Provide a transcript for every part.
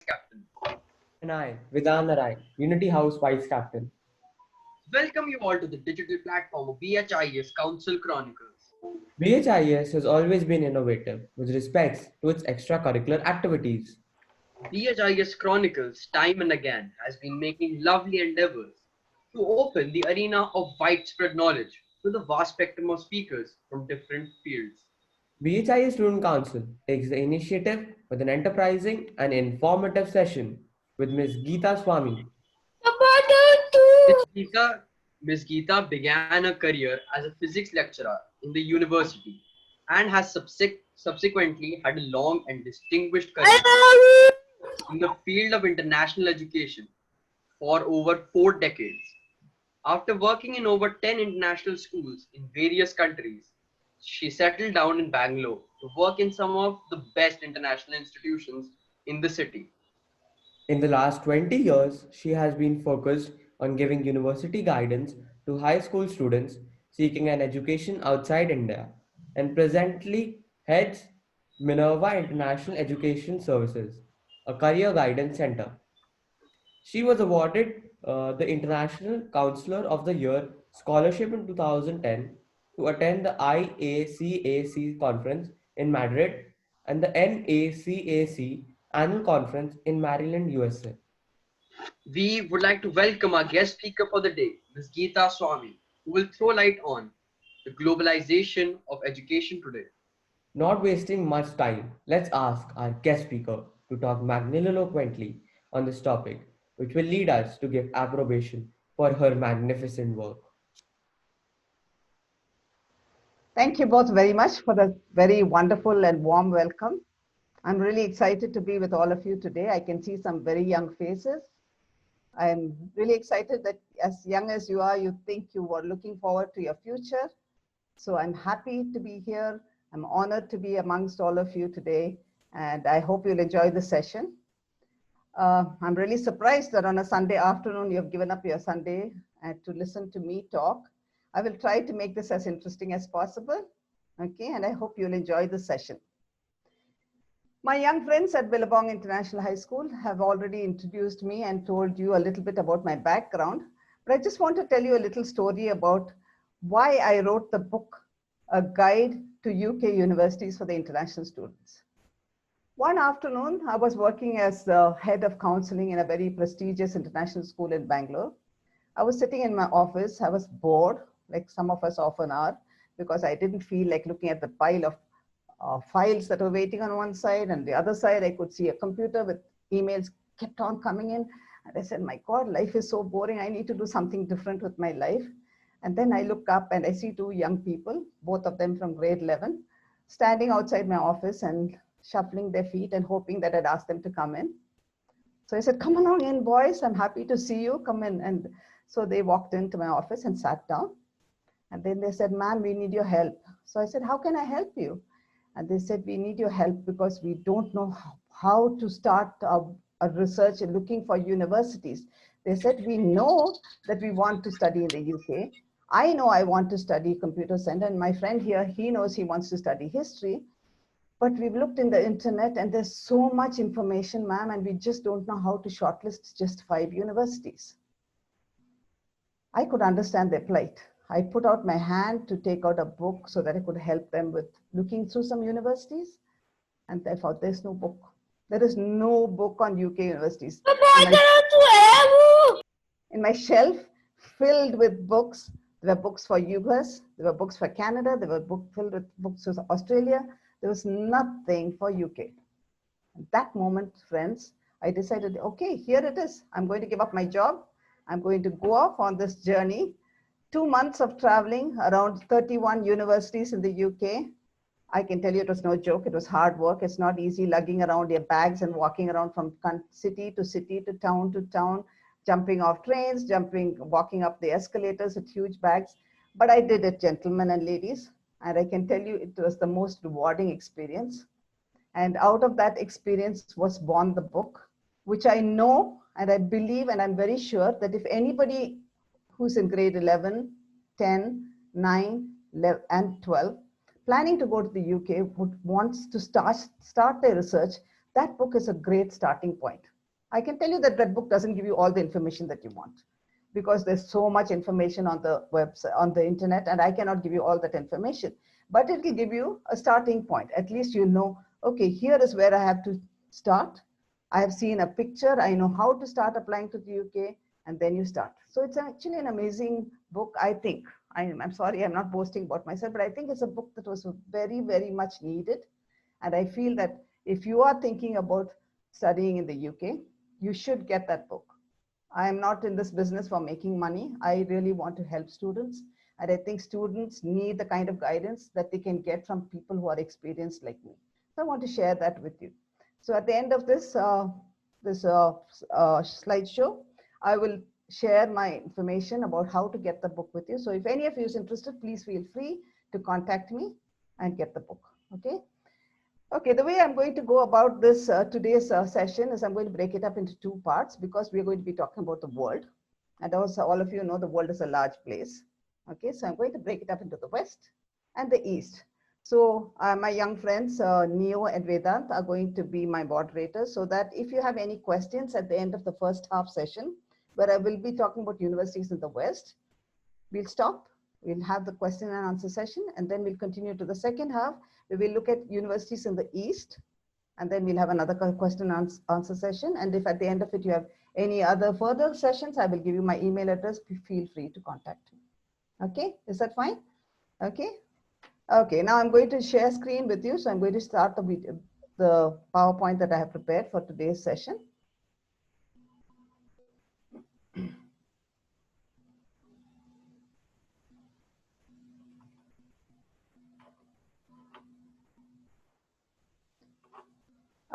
Captain. And I, Vidhan Narai, Unity House Vice Captain. Welcome you all to the digital platform of BHIS Council Chronicles. BHIS has always been innovative with respects to its extracurricular activities. BHIS Chronicles, time and again, has been making lovely endeavors to open the arena of widespread knowledge to the vast spectrum of speakers from different fields. BHIS Student Council takes the initiative with an enterprising and informative session with Ms. Geetha Swamy. Miss Geetha, Miss Geetha began her career as a physics lecturer in the university and has subsequently had a long and distinguished career in the field of international education for over 4 decades. After working in over 10 international schools in various countries, she settled down in Bangalore to work in some of the best international institutions in the city. In the last 20 years, she has been focused on giving university guidance to high school students seeking an education outside India and presently heads Minerva International Education Services, a career guidance center. She was awarded the International Counselor of the Year scholarship in 2010 to attend the IACAC conference in Madrid and the NACAC annual conference in Maryland, USA. We would like to welcome our guest speaker for the day, Ms. Geetha Swamy, who will throw light on the globalization of education today. Not wasting much time, let's ask our guest speaker to talk magniloquently on this topic, which will lead us to give approbation for her magnificent work. Thank you both very much for the very wonderful and warm welcome. I'm really excited to be with all of you today. I can see some very young faces. I'm really excited that as young as you are, you think you are looking forward to your future. So I'm happy to be here. I'm honored to be amongst all of you today, and I hope you'll enjoy the session. I'm really surprised that on a Sunday afternoon, you've given up your Sunday to listen to me talk. I will try to make this as interesting as possible. Okay, and I hope you'll enjoy the session. My young friends at Billabong International High School have already introduced me and told you a little bit about my background, but I just want to tell you a little story about why I wrote the book, A Guide to UK Universities for the International Students. One afternoon, I was working as the head of counseling in a very prestigious international school in Bangalore. I was sitting in my office. I was bored, like some of us often are, because I didn't feel like looking at the pile of files that were waiting on one side, and the other side I could see a computer with emails kept on coming in. And I said, my God, life is so boring. I need to do something different with my life. And then I look up and I see two young people, both of them from grade 11, standing outside my office and shuffling their feet and hoping that I'd ask them to come in. So I said, come along in, boys. I'm happy to see you. Come in. And so they walked into my office and sat down. And then they said, ma'am, we need your help. So I said, how can I help you? And they said, we need your help because we don't know how to start a research and looking for universities. They said, we know that we want to study in the UK. I know I want to study computer science, and my friend here, he knows he wants to study history. But we've looked in the internet and there's so much information, ma'am, and we just don't know how to shortlist just 5 universities. I could understand their plight. I put out my hand to take out a book so that I could help them with looking through some universities. And I thought, there's no book. There is no book on UK universities. In my shelf, filled with books, there were books for US, there were books for Canada, there were filled with books for Australia. There was nothing for UK. At that moment, friends, I decided, okay, here it is. I'm going to give up my job. I'm going to go off on this journey. 2 months of traveling around 31 universities in the UK. I can tell you it was no joke. It was hard work. It's not easy lugging around your bags and walking around from city to town, jumping off trains, walking up the escalators with huge bags. But I did it, gentlemen and ladies. And I can tell you it was the most rewarding experience. And out of that experience was born the book, which I know and I believe and I'm very sure that if anybody who's in grade 11, 10, 9, 11, and 12, planning to go to the UK, wants to start their research, that book is a great starting point. I can tell you that that book doesn't give you all the information that you want, because there's so much information on the website, on the internet, and I cannot give you all that information. But it will give you a starting point. At least you'll know, okay, here is where I have to start. I have seen a picture. I know how to start applying to the UK, and then you start. So it's actually an amazing book, I think. I'm sorry, I'm not boasting about myself, but I think it's a book that was very, very much needed. And I feel that if you are thinking about studying in the UK, you should get that book. I am not in this business for making money. I really want to help students. And I think students need the kind of guidance that they can get from people who are experienced like me. So I want to share that with you. So at the end of this, slideshow, I will share my information about how to get the book with you. So if any of you is interested, please feel free to contact me and get the book. Okay. Okay, the way I'm going to go about this today's session is I'm going to break it up into two parts, because we're going to be talking about the world. And also all of you know the world is a large place. Okay, so I'm going to break it up into the West and the East. So my young friends, Neo and Vedant, are going to be my moderators, so that if you have any questions at the end of the first half session, where I will be talking about universities in the West, we'll stop. We'll have the question and answer session, and then we'll continue to the second half. We will look at universities in the East, and then we'll have another question and answer session. And if at the end of it you have any other further sessions, I will give you my email address. Feel free to contact me. Okay, is that fine? Okay. Okay, now I'm going to share screen with you. So I'm going to start the PowerPoint that I have prepared for today's session.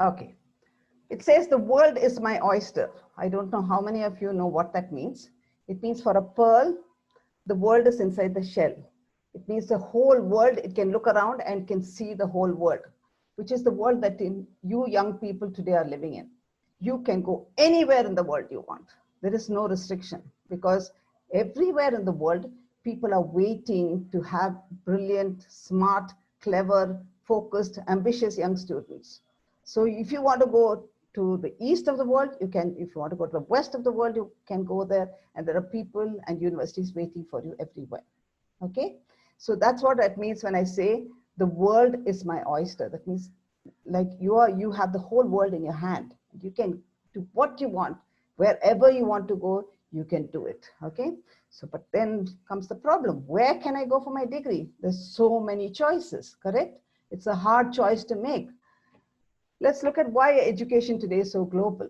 Okay. It says the world is my oyster. I don't know how many of you know what that means. It means for a pearl, the world is inside the shell. It means the whole world, it can look around and can see the whole world, which is the world that you young people today are living in. You can go anywhere in the world you want. There is no restriction, because everywhere in the world, people are waiting to have brilliant, smart, clever, focused, ambitious young students. So if you want to go to the east of the world, you can. If you want to go to the west of the world, you can go there. And there are people and universities waiting for you everywhere. Okay? So that's what that means when I say the world is my oyster. That means like you have the whole world in your hand. You can do what you want. Wherever you want to go, you can do it. Okay? So, but then comes the problem. Where can I go for my degree? There's so many choices, correct? It's a hard choice to make. Let's look at why education today is so global.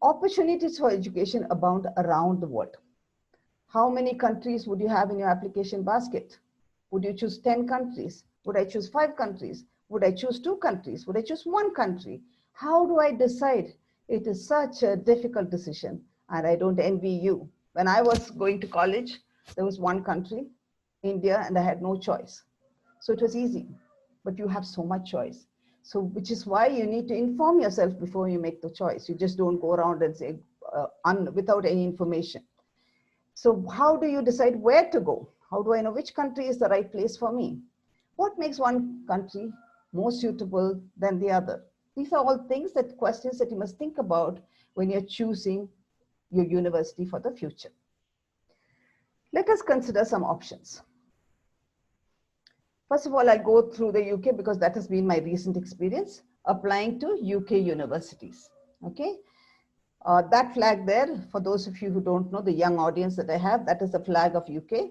Opportunities for education abound around the world. How many countries would you have in your application basket? Would you choose 10 countries? Would I choose 5 countries? Would I choose 2 countries? Would I choose 1 country? How do I decide? It is such a difficult decision, and I don't envy you. When I was going to college, there was 1 country, India, and I had no choice. So it was easy, but you have so much choice. So which is why you need to inform yourself before you make the choice. You just don't go around and say without any information. So how do you decide where to go? How do I know which country is the right place for me? What makes one country more suitable than the other? These are all things, that questions that you must think about when you're choosing your university for the future. Let us consider some options. First of all, I'll go through the UK because that has been my recent experience applying to UK universities. Okay. That flag there, for those of you who don't know, the young audience that I have, that is the flag of UK.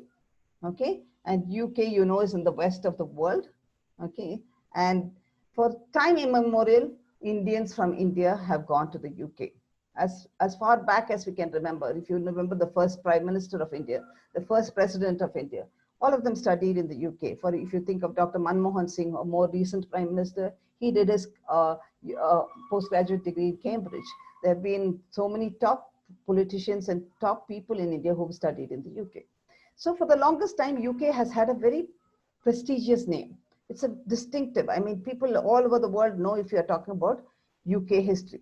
Okay. And UK, you know, is in the west of the world. Okay. And for time immemorial, Indians from India have gone to the UK. As far back as we can remember, if you remember the first Prime Minister of India, the first President of India, all of them studied in the UK. For if you think of Dr. Manmohan Singh, a more recent Prime Minister, he did his postgraduate degree in Cambridge. There have been so many top politicians and top people in India who've studied in the UK. So for the longest time, UK has had a very prestigious name. It's a distinctive. I mean, people all over the world know if you're talking about UK history.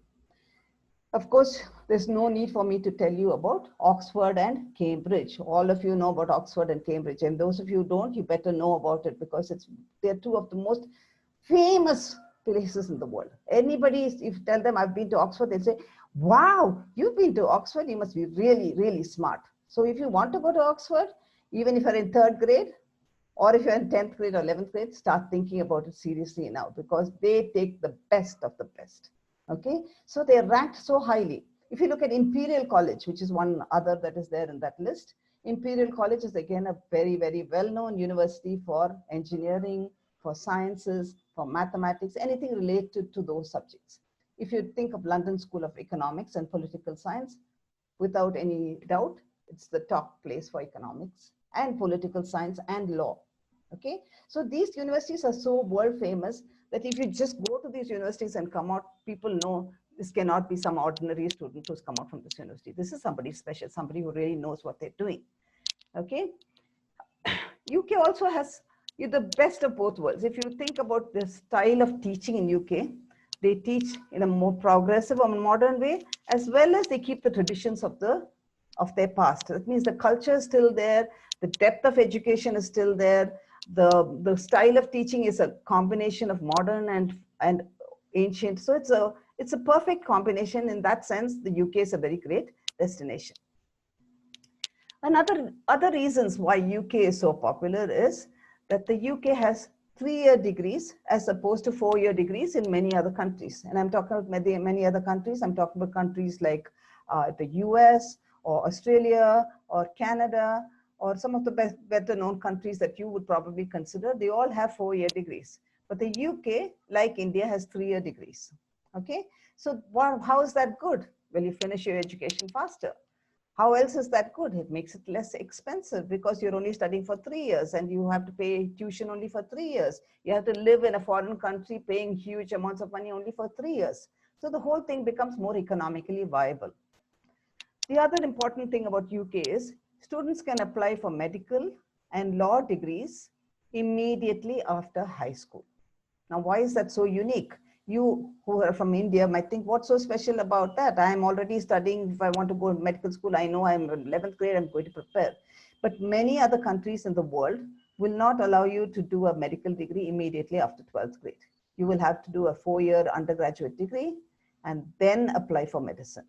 Of course, there's no need for me to tell you about Oxford and Cambridge. All of you know about Oxford and Cambridge. And those of you who don't, you better know about it, because they're 2 of the most famous places in the world. Anybody, if you tell them I've been to Oxford, they'll say, wow, you've been to Oxford, you must be really, really smart. So if you want to go to Oxford, even if you're in 3rd grade, or if you're in 10th grade or 11th grade, start thinking about it seriously now, because they take the best of the best. Okay, so they're ranked so highly. If you look at Imperial College, which is one other that is there in that list, Imperial College is again a very, very well-known university for engineering, for sciences, for mathematics, anything related to those subjects. If you think of London School of Economics and Political Science, without any doubt, it's the top place for economics and political science and law. Okay, so these universities are so world famous that if you just go to these universities and come out, people know this cannot be some ordinary student who's come out from this university. This is somebody special, somebody who really knows what they're doing. Okay, UK also has the best of both worlds. If you think about the style of teaching in UK, they teach in a more progressive or modern way, as well as they keep the traditions of their past. That means the culture is still there, the depth of education is still there, the style of teaching is a combination of modern and ancient. So it's a perfect combination. In that sense, the UK is a very great destination. Other reasons why UK is so popular is that the UK has 3-year degrees as opposed to 4-year degrees in many other countries. And I'm talking about many other countries. I'm talking about countries like the US or Australia or Canada or some of the better known countries that you would probably consider. They all have 4-year degrees. But the UK, like India, has 3-year degrees. Okay, so how is that good? Well, you finish your education faster. How else is that good? It makes it less expensive because you're only studying for 3 years and you have to pay tuition only for 3 years. You have to live in a foreign country paying huge amounts of money only for 3 years. So the whole thing becomes more economically viable. The other important thing about UK is students can apply for medical and law degrees immediately after high school. Now, why is that so unique? You who are from India might think, what's so special about that? I am already studying. If I want to go to medical school, I know I'm in 11th grade, I'm going to prepare. But many other countries in the world will not allow you to do a medical degree immediately after 12th grade. You will have to do a 4-year undergraduate degree and then apply for medicine.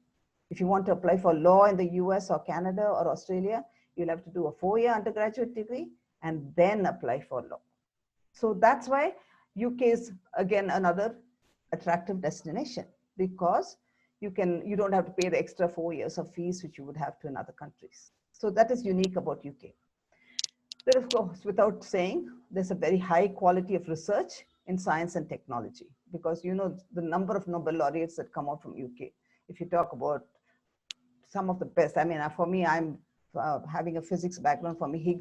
If you want to apply for law in the US or Canada or Australia, you'll have to do a 4-year undergraduate degree and then apply for law. So that's why UK is again another attractive destination, because you don't have to pay the extra 4 years of fees which you would have to in other countries. So that is unique about UK. There, of course, without saying, there's a very high quality of research in science and technology, because you know the number of Nobel laureates that come out from UK. If you talk about some of the best, I mean, for me, I'm having a physics background. For me,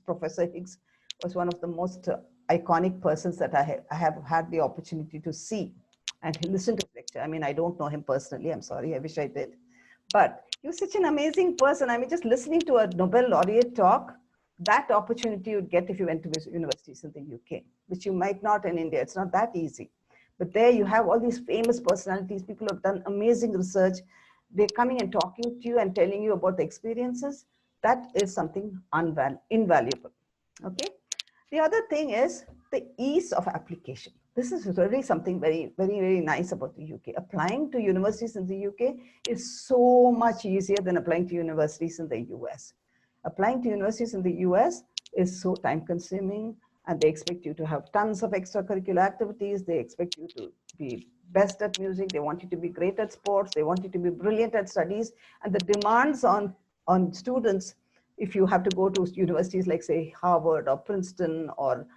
Professor Higgs was one of the most iconic persons that I have had the opportunity to see and listen to his lecture. I mean, I don't know him personally. I'm sorry. I wish I did. But he was such an amazing person. I mean, just listening to a Nobel laureate talk, that opportunity you'd get if you went to universities in the UK, which you might not in India. It's not that easy. But there you have all these famous personalities. People have done amazing research. They're coming and talking to you and telling you about the experiences. That is something invaluable. Okay. The other thing is the ease of application. This is really something very, very, very nice about the UK. Applying to universities in the UK is so much easier than applying to universities in the US. Applying to universities in the US is so time consuming, and they expect you to have tons of extracurricular activities. They expect you to be best at music. They want you to be great at sports. They want you to be brilliant at studies. And the demands on students, if you have to go to universities like, say, Harvard or Princeton or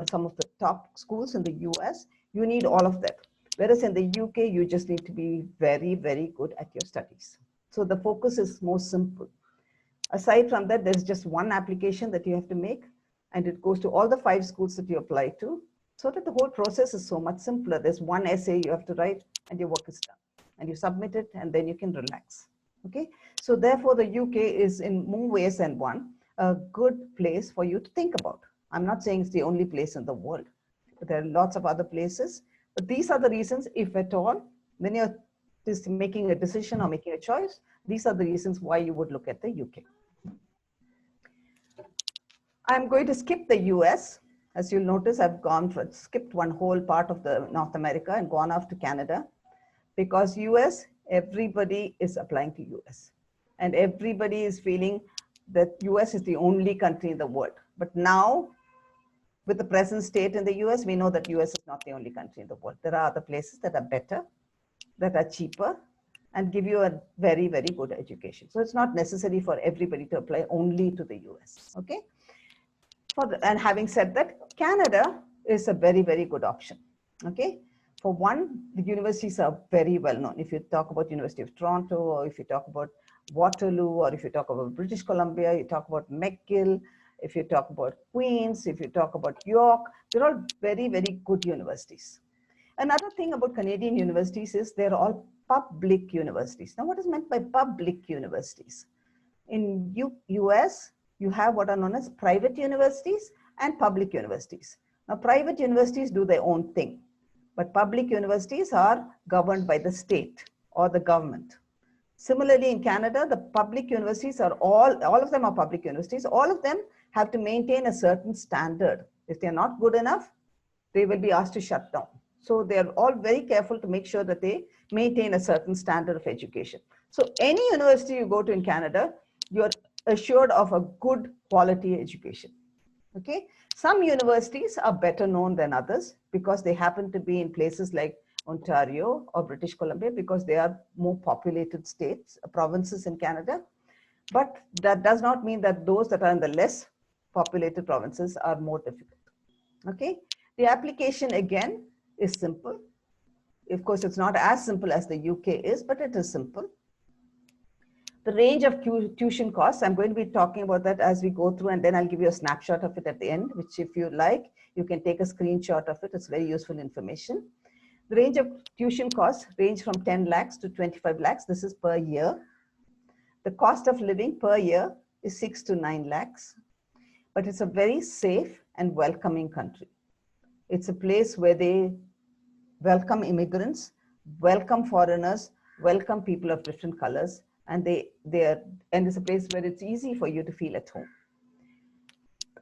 some of the top schools in the US, you need all of that. Whereas in the UK, you just need to be very, very good at your studies. So the focus is more simple. Aside from that, there's just one application that you have to make, and it goes to all the 5 schools that you apply to, so that the whole process is so much simpler. There's one essay you have to write, and your work is done. And you submit it, and then you can relax. Okay, so therefore the UK is in more ways than one a good place for you to think about. I'm not saying it's the only place in the world, but there are lots of other places. But these are the reasons, if at all, when you're just making a decision or making a choice, these are the reasons why you would look at the UK. I'm going to skip the US As you'll notice, I've skipped one whole part of the North America and gone off to Canada, because US, everybody is applying to US. And everybody is feeling that US is the only country in the world. But now, with the present state in the US, we know that US is not the only country in the world. There are other places that are better, that are cheaper, and give you a very, very good education. So it's not necessary for everybody to apply only to the US, okay? And having said that, Canada is a very, very good option, okay? For one, the universities are very well known. If you talk about University of Toronto, or if you talk about Waterloo, or if you talk about British Columbia, you talk about McGill, if you talk about Queen's, if you talk about York, they're all very, very good universities. Another thing about Canadian universities is they're all public universities. Now, what is meant by public universities? In US, you have what are known as private universities and public universities. Now, private universities do their own thing, but public universities are governed by the state or the government. Similarly, in Canada, the public universities are all of them are public universities. All of them have to maintain a certain standard. If they're not good enough, they will be asked to shut down. So they're all very careful to make sure that they maintain a certain standard of education. So any university you go to in Canada, you're assured of a good quality education. Okay, some universities are better known than others because they happen to be in places like Ontario or British Columbia, because they are more populated states, provinces in Canada. But that does not mean that those that are in the less populated provinces are more difficult. Okay, the application again is simple. Of course, it's not as simple as the UK is, but it is simple. The range of tuition costs, I'm going to be talking about that as we go through, and then I'll give you a snapshot of it at the end, which if you like, you can take a screenshot of it. It's very useful information. The range of tuition costs range from 10 lakhs to 25 lakhs. This is per year. The cost of living per year is 6 to 9 lakhs, but it's a very safe and welcoming country. It's a place where they welcome immigrants, welcome foreigners, welcome people of different colors, and it's a place where it's easy for you to feel at home.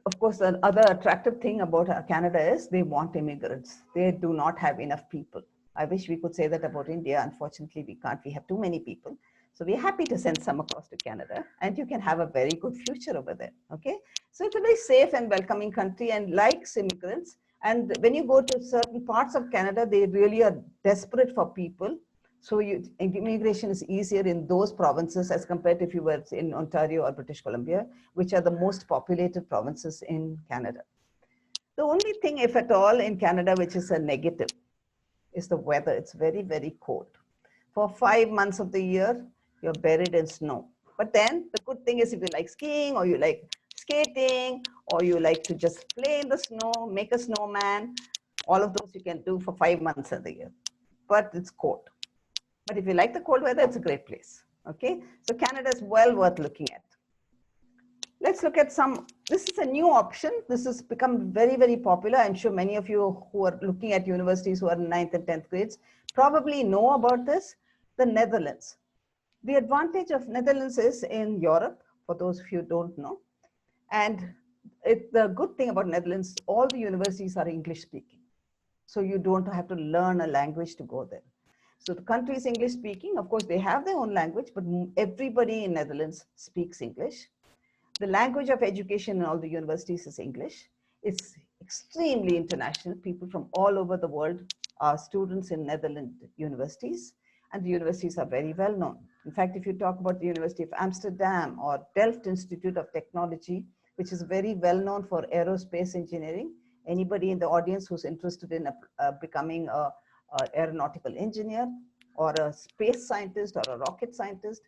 Of course, the other attractive thing about Canada is they want immigrants. They do not have enough people. I wish we could say that about India. Unfortunately, we can't. We have too many people. So we're happy to send some across to Canada, and you can have a very good future over there, okay? So it's a very safe and welcoming country and likes immigrants. And when you go to certain parts of Canada, they really are desperate for people. So immigration is easier in those provinces as compared to if you were in Ontario or British Columbia, which are the most populated provinces in Canada. The only thing, if at all, in Canada, which is a negative, is the weather. It's very, very cold. For 5 months of the year, you're buried in snow. But then the good thing is if you like skiing, or you like skating, or you like to just play in the snow, make a snowman, all of those you can do for 5 months of the year. But it's cold. But if you like the cold weather, it's a great place. Okay, so Canada is well worth looking at. Let's look at this is a new option. This has become very, very popular. I'm sure many of you who are looking at universities who are in 9th and 10th grades probably know about this, the Netherlands. The advantage of Netherlands is in Europe, for those of you who don't know. And the good thing about Netherlands, all the universities are English speaking. So you don't have to learn a language to go there. So the country is English speaking. Of course, they have their own language, but everybody in Netherlands speaks English. The language of education in all the universities is English. It's extremely international. People from all over the world are students in Netherlands universities, and the universities are very well known. In fact, if you talk about the University of Amsterdam or Delft Institute of Technology, which is very well known for aerospace engineering, anybody in the audience who's interested in becoming an aeronautical engineer or a space scientist or a rocket scientist,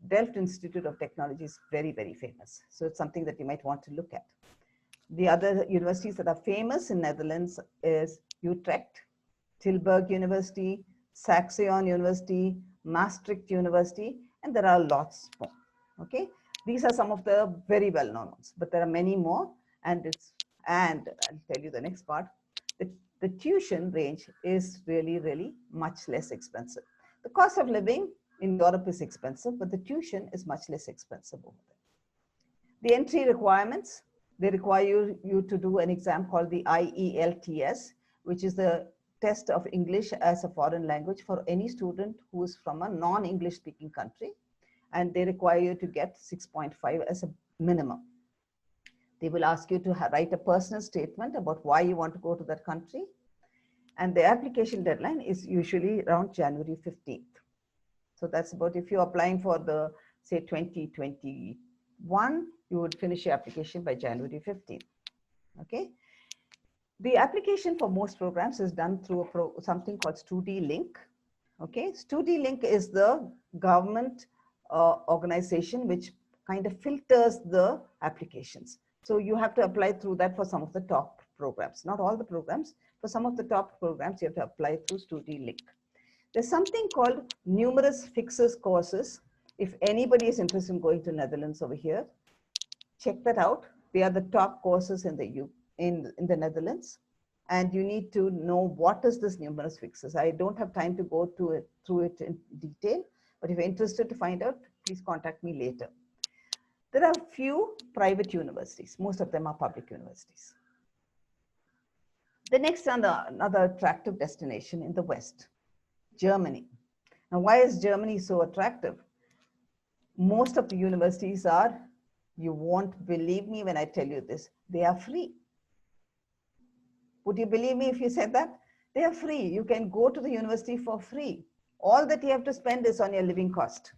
Delft Institute of Technology is very, very famous. So it's something that you might want to look at. The other universities that are famous in Netherlands is Utrecht, Tilburg University, Saxion University, Maastricht University, and there are lots more. Okay, these are some of the very well-known ones, but there are many more. And I'll tell you the next part. The tuition range is really, really much less expensive. The cost of living in Europe is expensive, but the tuition is much less expensive over there. The entry requirements, They require you to do an exam called the IELTS, which is the test of English as a foreign language for any student who is from a non-English speaking country. And they require you to get 6.5 as a minimum. They will ask you to write a personal statement about why you want to go to that country. And the application deadline is usually around January 15th. So that's about, if you're applying for the, say, 2021, you would finish your application by January 15th. Okay. The application for most programs is done through something called StudyLink. Okay. StudyLink is the government organization which kind of filters the applications. So you have to apply through that for some of the top programs, not all the programs. For some of the top programs, you have to apply through StudyLink. There's something called numerous fixes courses. If anybody is interested in going to Netherlands over here, check that out. They are the top courses in the the Netherlands. And you need to know what is this numerous fixes. I don't have time to go through it in detail, but if you're interested to find out, please contact me later. There are a few private universities. Most of them are public universities. The next another attractive destination in the West, Germany. Now, why is Germany so attractive? Most of the universities are, you won't believe me when I tell you this, they are free. Would you believe me if you said that? They are free. You can go to the university for free. All that you have to spend is on your living cost.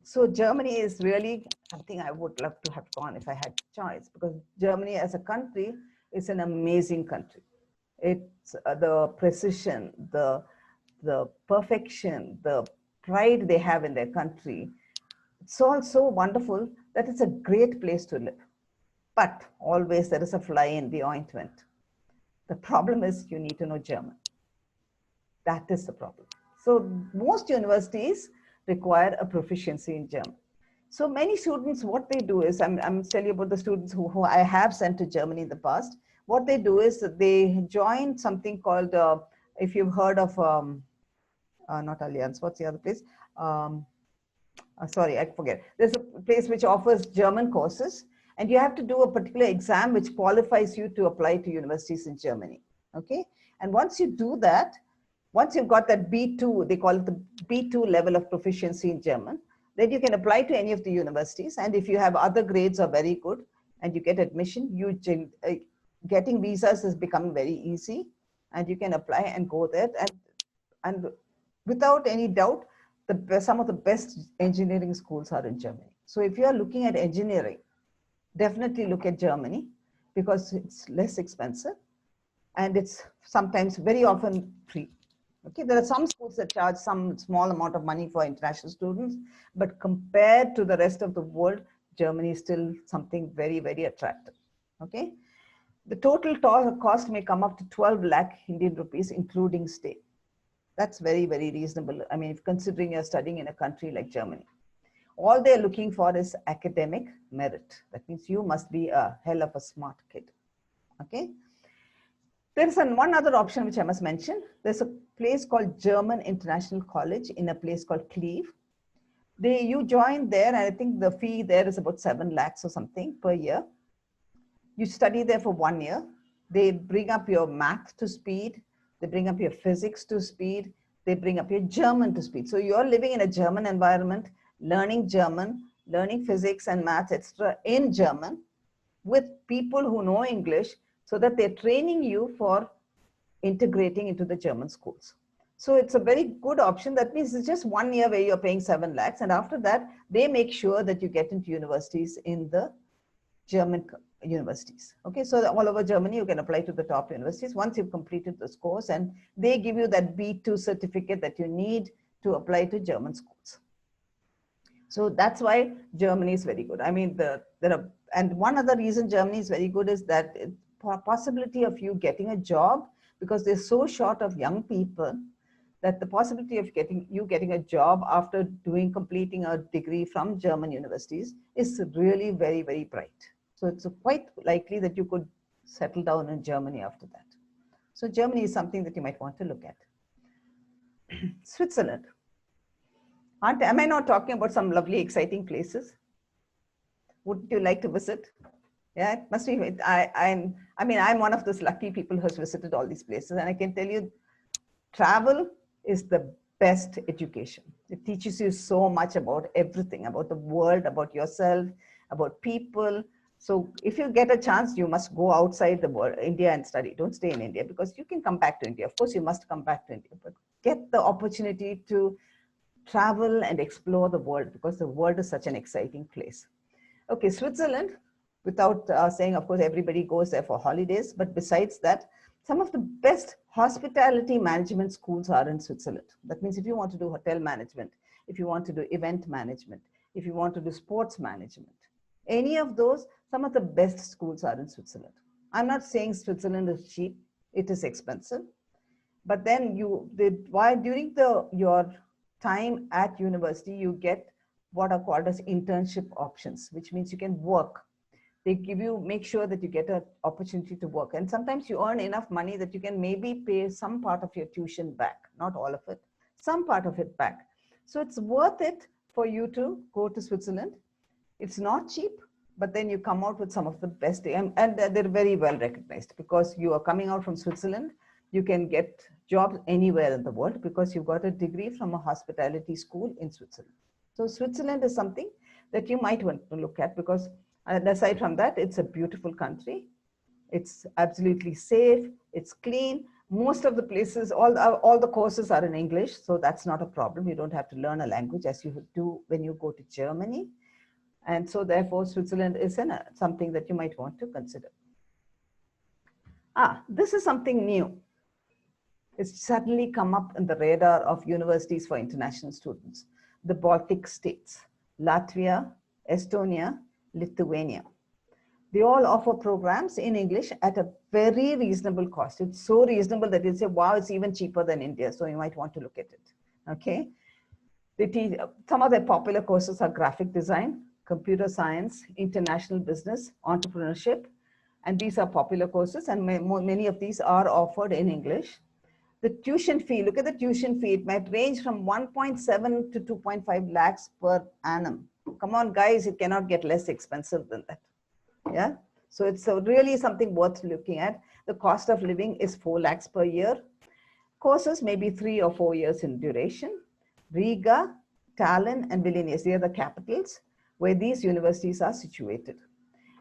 So Germany is really something I would love to have gone if I had choice, because Germany as a country is an amazing country. It's the precision, the perfection, the pride they have in their country. It's all so wonderful that it's a great place to live. But always there is a fly in the ointment. The problem is you need to know German. That is the problem. So most universities require a proficiency in German. So many students, what they do is, I'm telling you about the students who I have sent to Germany in the past. What they do is they join something called, if you've heard of, not Allianz, what's the other place? Sorry, I forget. There's a place which offers German courses, and you have to do a particular exam which qualifies you to apply to universities in Germany. Okay. And once you do that, once you've got that B2, they call it the B2 level of proficiency in German, then you can apply to any of the universities. And if you have other grades are very good and you get admission, getting visas is becoming very easy, and you can apply and go there. And without any doubt, some of the best engineering schools are in Germany. So if you are looking at engineering, definitely look at Germany, because it's less expensive and it's sometimes very often free. Okay, there are some schools that charge some small amount of money for international students, but compared to the rest of the world, Germany is still something very, very attractive. Okay, the total cost may come up to 12 lakh Indian rupees, including stay. That's very, very reasonable. I mean, if considering you're studying in a country like Germany. All they're looking for is academic merit. That means you must be a hell of a smart kid. Okay. There's one other option which I must mention. There's a place called German International College in a place called Cleve. You join there, and I think the fee there is about 7 lakhs or something per year. You study there for 1 year. They bring up your math to speed. They bring up your physics to speed. They bring up your German to speed. So you're living in a German environment, learning German, learning physics and math, etc. in German with people who know English, so that they're training you for integrating into the German schools. So it's a very good option. That means it's just 1 year where you're paying 7 lakhs. And after that, they make sure that you get into universities in the German universities. Okay, so all over Germany, you can apply to the top universities once you've completed this course, and they give you that B2 certificate that you need to apply to German schools. So that's why Germany is very good. I mean, and one other reason Germany is very good is that possibility of you getting a job, because they're so short of young people, that the possibility of getting a job after completing a degree from German universities is really very, very bright. So it's quite likely that you could settle down in Germany after that. So Germany is something that you might want to look at. Switzerland. Am I not talking about some lovely, exciting places? Would you like to visit? Yeah, it must be. I mean, I'm one of those lucky people who has visited all these places, and I can tell you, travel is the best education. It teaches you so much about everything, about the world, about yourself, about people. So if you get a chance, you must go outside the world, India, and study. Don't stay in India, because you can come back to India. Of course, you must come back to India, but get the opportunity to travel and explore the world, because the world is such an exciting place. Okay, Switzerland, without saying, of course, everybody goes there for holidays, but besides that, some of the best hospitality management schools are in Switzerland. That means if you want to do hotel management, if you want to do event management, if you want to do sports management, any of those, some of the best schools are in Switzerland. I'm not saying Switzerland is cheap, it is expensive, but then you did why during your time at university, you get what are called as internship options, which means you can work. They give you, make sure that you get an opportunity to work, and sometimes you earn enough money that you can maybe pay some part of your tuition back, not all of it, some part of it back. So it's worth it for you to go to Switzerland. It's not cheap, but then you come out with some of the best, and they're very well recognized, because you are coming out from Switzerland. You can get jobs anywhere in the world because you've got a degree from a hospitality school in Switzerland. So Switzerland is something that you might want to look at, because, and aside from that, it's a beautiful country. It's absolutely safe. It's clean. Most of the places, all the courses are in English, so that's not a problem. You don't have to learn a language as you do when you go to Germany. And so therefore, Switzerland is something that you might want to consider. This is something new. It's suddenly come up in the radar of universities for international students. The Baltic states, Latvia, Estonia, Lithuania. They all offer programs in English at a very reasonable cost. It's so reasonable that you'll say, wow, it's even cheaper than India. So you might want to look at it, okay? They teach, some of their popular courses are graphic design, computer science, international business, entrepreneurship, and these are popular courses, and many of these are offered in English. The tuition fee, look at the tuition fee, it might range from 1.7 to 2.5 lakhs per annum. Come on, guys, it cannot get less expensive than that. Yeah, so it's really something worth looking at. The cost of living is 4 lakhs per year. Courses may be 3 or 4 years in duration. Riga, Tallinn, and Vilnius, they are the capitals where these universities are situated.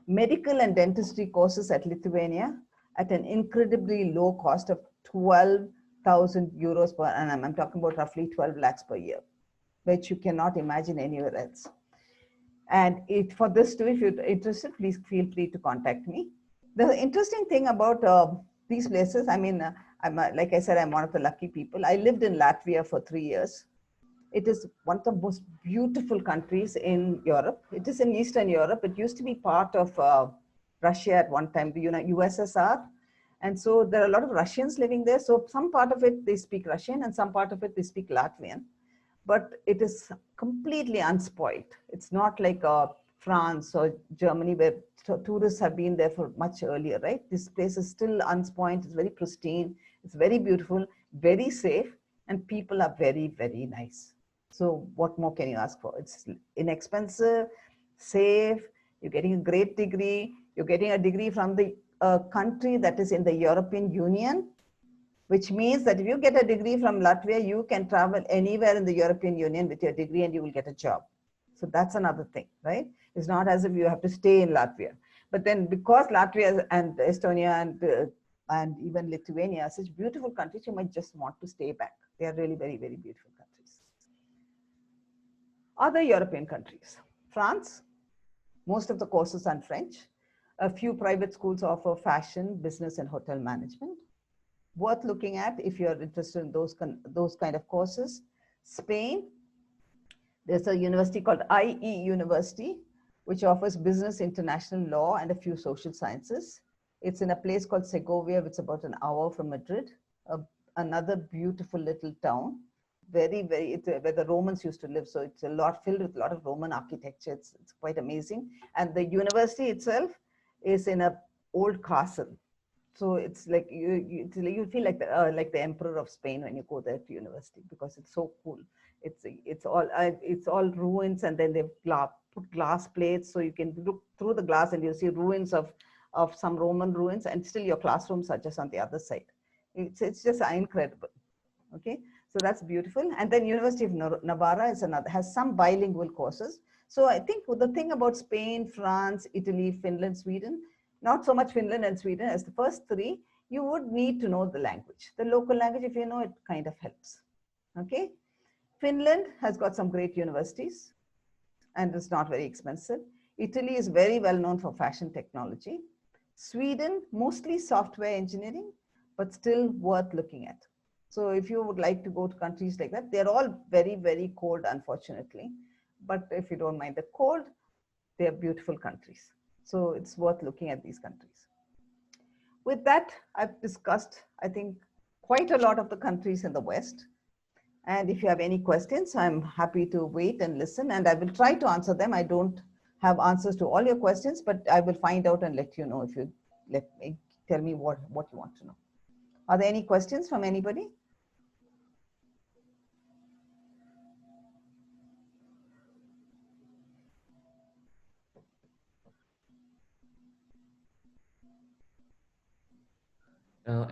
Medical and dentistry courses at Lithuania at an incredibly low cost of 12,000 euros per annum. I'm talking about roughly 12 lakhs per year, which you cannot imagine anywhere else. And for this too, if you're interested, please feel free to contact me. The interesting thing about these places, I mean, like I said, I'm one of the lucky people. I lived in Latvia for 3 years. It is one of the most beautiful countries in Europe. It is in Eastern Europe. It used to be part of Russia at one time, the USSR. And so there are a lot of Russians living there. So some part of it, they speak Russian, and some part of it, they speak Latvian. But it is completely unspoiled. It's not like France or Germany, where tourists have been there for much earlier, right? This place is still unspoiled. It's very pristine. It's very beautiful, very safe, and people are very, very nice. So what more can you ask for? It's inexpensive, safe. You're getting a great degree. You're getting a degree from the country that is in the European Union, which means that if you get a degree from Latvia, you can travel anywhere in the European Union with your degree and you will get a job. So that's another thing, right? It's not as if you have to stay in Latvia. But then because Latvia and Estonia and even Lithuania are such beautiful countries, you might just want to stay back. They are really very, very beautiful countries. Other European countries, France, most of the courses are in French. A few private schools offer fashion, business, and hotel management. Worth looking at if you're interested in those kind of courses. Spain, there's a university called IE University, which offers business, international law, and a few social sciences. It's in a place called Segovia, which is about an hour from Madrid, another beautiful little town, very, very, where the Romans used to live. So it's a lot filled with a lot of Roman architecture. It's quite amazing. And the university itself is in an old castle. So it's like you feel like the emperor of Spain when you go there to university, because it's so cool. It's all ruins, and then they've put glass plates so you can look through the glass and you see ruins of some Roman ruins, and still your classrooms are just on the other side. It's just incredible. Okay, so that's beautiful. And then University of Navarra is another, has some bilingual courses. So I think the thing about Spain, France, Italy, Finland, Sweden, not so much Finland and Sweden as the first three, you would need to know the language. The local language, if you know it, kind of helps. Okay, Finland has got some great universities and it's not very expensive. Italy is very well known for fashion technology. Sweden, mostly software engineering, but still worth looking at. So if you would like to go to countries like that, they're all very, very cold, unfortunately. But if you don't mind the cold, they're beautiful countries. So it's worth looking at these countries. With that, I've discussed, I think, quite a lot of the countries in the West. And if you have any questions, I'm happy to wait and listen, and I will try to answer them. I don't have answers to all your questions, but I will find out and let you know if you tell me what you want to know. Are there any questions from anybody?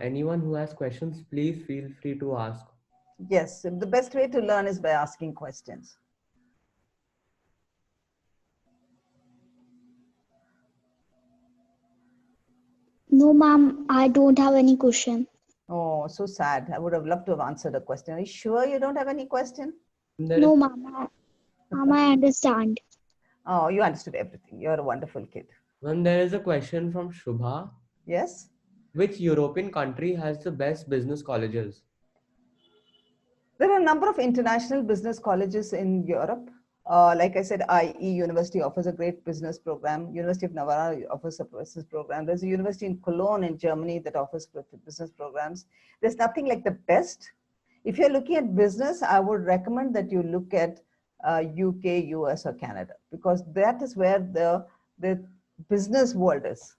Anyone who has questions, please feel free to ask. Yes, the best way to learn is by asking questions. No, ma'am, I don't have any question. Oh, so sad. I would have loved to have answered a question. Are you sure you don't have any question? No, ma'am, I understand. Oh, you understood everything. You're a wonderful kid. When there is a question from Shubha. Yes? Which European country has the best business colleges? There are a number of international business colleges in Europe. Like I said, IE University offers a great business program. University of Navarra offers a business program. There's a university in Cologne in Germany that offers business programs. There's nothing like the best. If you're looking at business, I would recommend that you look at UK, US, or Canada, because that is where the business world is.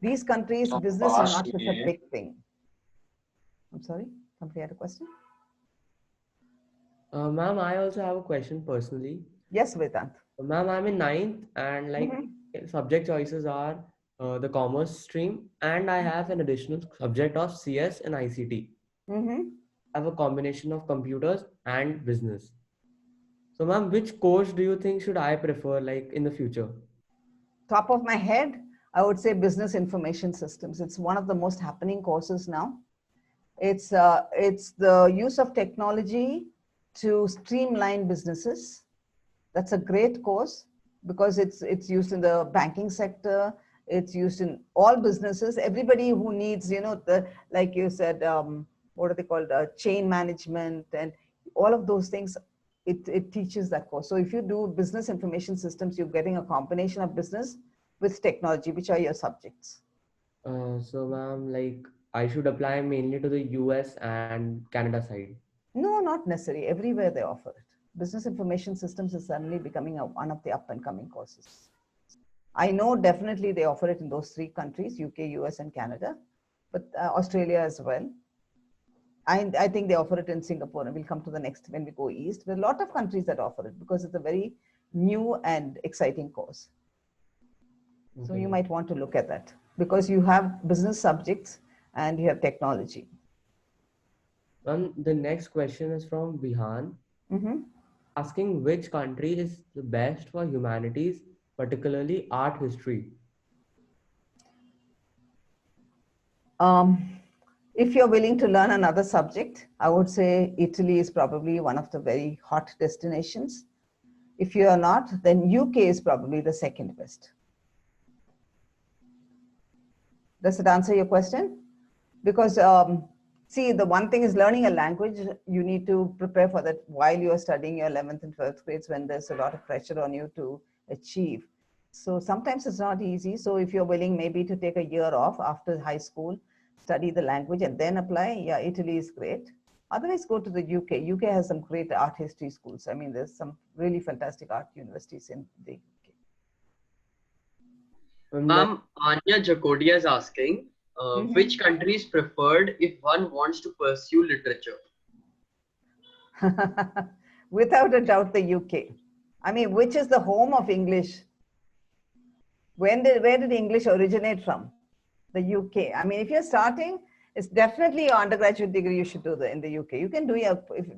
These countries, business is not such a big thing. I'm sorry, somebody had a question? Ma'am, I also have a question personally. Yes, Vedant. Ma'am, I'm in 9th and subject choices are the commerce stream, and I have an additional subject of CS and ICT. I have a combination of computers and business. So ma'am, which course do you think should I prefer like in the future? Top of my head, I would say business information systems. It's one of the most happening courses now. It's the use of technology to streamline businesses. That's a great course because it's used in the banking sector. It's used in all businesses. Everybody who needs, like you said, what are they called? Chain management and all of those things. It teaches that course. So if you do business information systems, you're getting a combination of business with technology, which are your subjects. So ma'am, like I should apply mainly to the US and Canada side. No, not necessarily. Everywhere they offer it. Business information systems is suddenly becoming one of the up and coming courses. I know definitely they offer it in those three countries, UK, US, and Canada, but Australia as well. I think they offer it in Singapore, and we'll come to the next when we go east. There are a lot of countries that offer it because it's a very new and exciting course. Okay. So you might want to look at that because you have business subjects and you have technology. The next question is from Bihan, asking which country is the best for humanities, particularly art history. If you're willing to learn another subject, I would say Italy is probably one of the very hot destinations. If you are not, then UK is probably the second best. Does it answer your question? Because see, the one thing is learning a language, you need to prepare for that while you are studying your 11th and 12th grades when there's a lot of pressure on you to achieve. So sometimes it's not easy. So if you're willing maybe to take a year off after high school, study the language and then apply, yeah, Italy is great. Otherwise, go to the UK. UK has some great art history schools. I mean, there's some really fantastic art universities in the UK. Anya Jacodia is asking, which country is preferred if one wants to pursue literature? Without a doubt, the UK. I mean, which is the home of English? Where did English originate from? The UK. I mean, if you're starting, it's definitely your undergraduate degree you should do in the UK. You can do